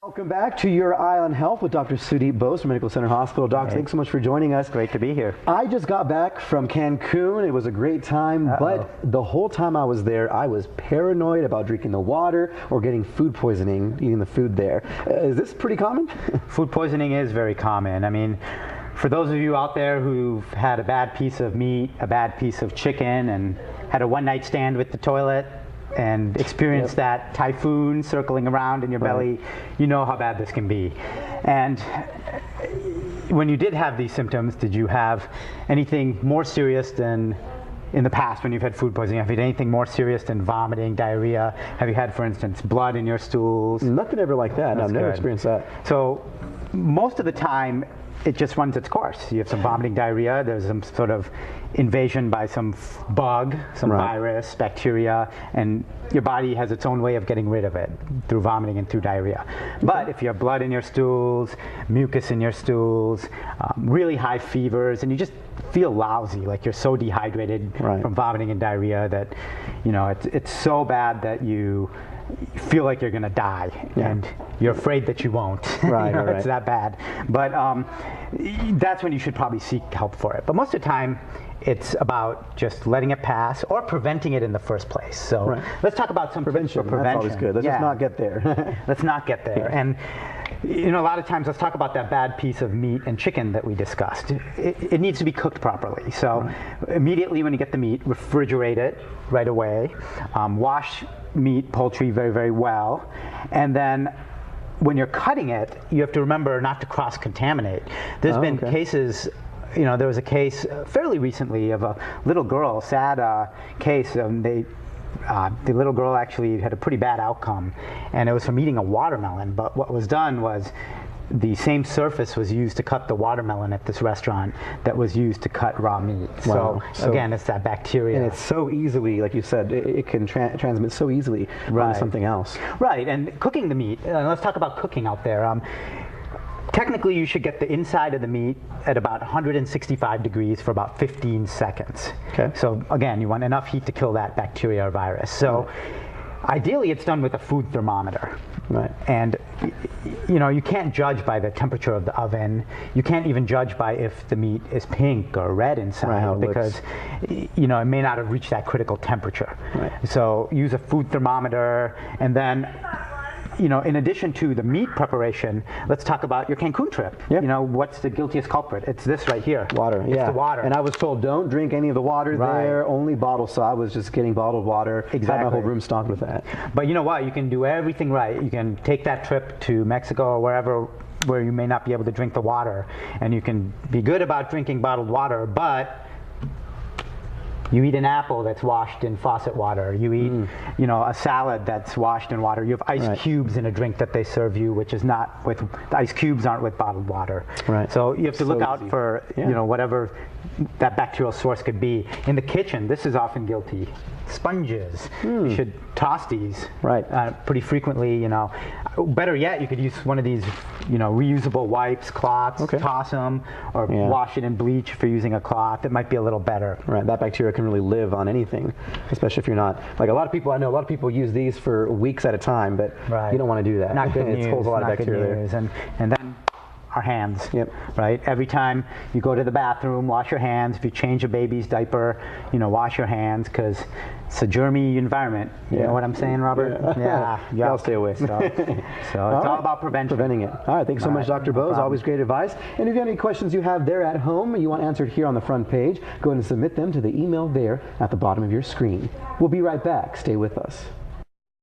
Welcome back to Your Eye on Health with Dr. Sudip Bose from Medical Center Hospital. Doc, thanks so much for joining us. Great to be here. I just got back from Cancun. It was a great time, but the whole time I was there, I was paranoid about drinking the water or getting food poisoning, eating the food there. Is this pretty common? Food poisoning is very common. I mean, for those of you out there who've had a bad piece of meat, a bad piece of chicken, and had a one-night stand with the toilet, and experience that typhoon circling around in your belly, you know how bad this can be. And when you did have these symptoms, did you have anything more serious than in the past when you've had food poisoning? Have you had anything more serious than vomiting, diarrhea? Have you had, for instance, blood in your stools? Nothing ever like that. No, I've never experienced that. So most of the time, it just runs its course. You have some vomiting, diarrhea, there's some sort of invasion by some bug, some virus, bacteria, and your body has its own way of getting rid of it through vomiting and through diarrhea. But if you have blood in your stools, mucus in your stools, really high fevers, and you just feel lousy, like you're so dehydrated from vomiting and diarrhea that, you know, it's so bad that you feel like you're going to die, and you're afraid that you won't. It's that bad. But that's when you should probably seek help for it. But most of the time, it's about just letting it pass or preventing it in the first place. So let's talk about some prevention. That's always good. Let's just not get there. Let's not get there. And you know, a lot of times, let's talk about that bad piece of meat and chicken that we discussed. It needs to be cooked properly. So immediately when you get the meat, refrigerate it right away. Wash meat, poultry very, very well. And then when you're cutting it, you have to remember not to cross-contaminate. There's been cases, you know, there was a case fairly recently of a little girl, sad case. The little girl actually had a pretty bad outcome, and it was from eating a watermelon. But what was done was the same surface was used to cut the watermelon at this restaurant that was used to cut raw meat. So again, it's that bacteria. And it's so easily, like you said, it can transmit so easily on something else. Right, and cooking the meat, let's talk about cooking out there. Technically, you should get the inside of the meat at about 165 degrees for about 15 seconds. So again, you want enough heat to kill that bacteria or virus. So ideally, it's done with a food thermometer. And you know, you can't judge by the temperature of the oven. You can't even judge by if the meat is pink or red inside, because you know, it may not have reached that critical temperature. So use a food thermometer, and then, you know, in addition to the meat preparation, let's talk about your Cancun trip. You know, what's the guiltiest culprit? It's this right here. Water. It's the water. And I was told, don't drink any of the water there, only bottled. So I was just getting bottled water. Had my whole room stocked with that. But you know what? You can do everything right. You can take that trip to Mexico or wherever where you may not be able to drink the water, and you can be good about drinking bottled water, but you eat an apple that's washed in faucet water. You eat, you know, a salad that's washed in water. You have ice cubes in a drink that they serve you, which is not with, the ice cubes aren't with bottled water. So you have to look out for, you know, whatever that bacterial source could be. In the kitchen, this is often guilty. Sponges. You should toss these pretty frequently, you know. Better yet, you could use one of these, you know, reusable wipes, cloths, toss them, or wash it in bleach if you're using a cloth. It might be a little better. That bacteria can really live on anything, especially if you're not, like a lot of people, I know a lot of people use these for weeks at a time, but you don't want to do that. Not good news. It holds a lot of bacteria there. And then our hands, right? Every time you go to the bathroom, wash your hands. If you change a baby's diaper, you know, wash your hands, because it's a germy environment. You know what I'm saying, Robert? I'll stay away. So it's all about preventing it. All right, thanks so much, Dr. Bose. Always great advice. And if you have any questions you have there at home you want answered here on the front page, go ahead and submit them to the email there at the bottom of your screen. We'll be right back. Stay with us.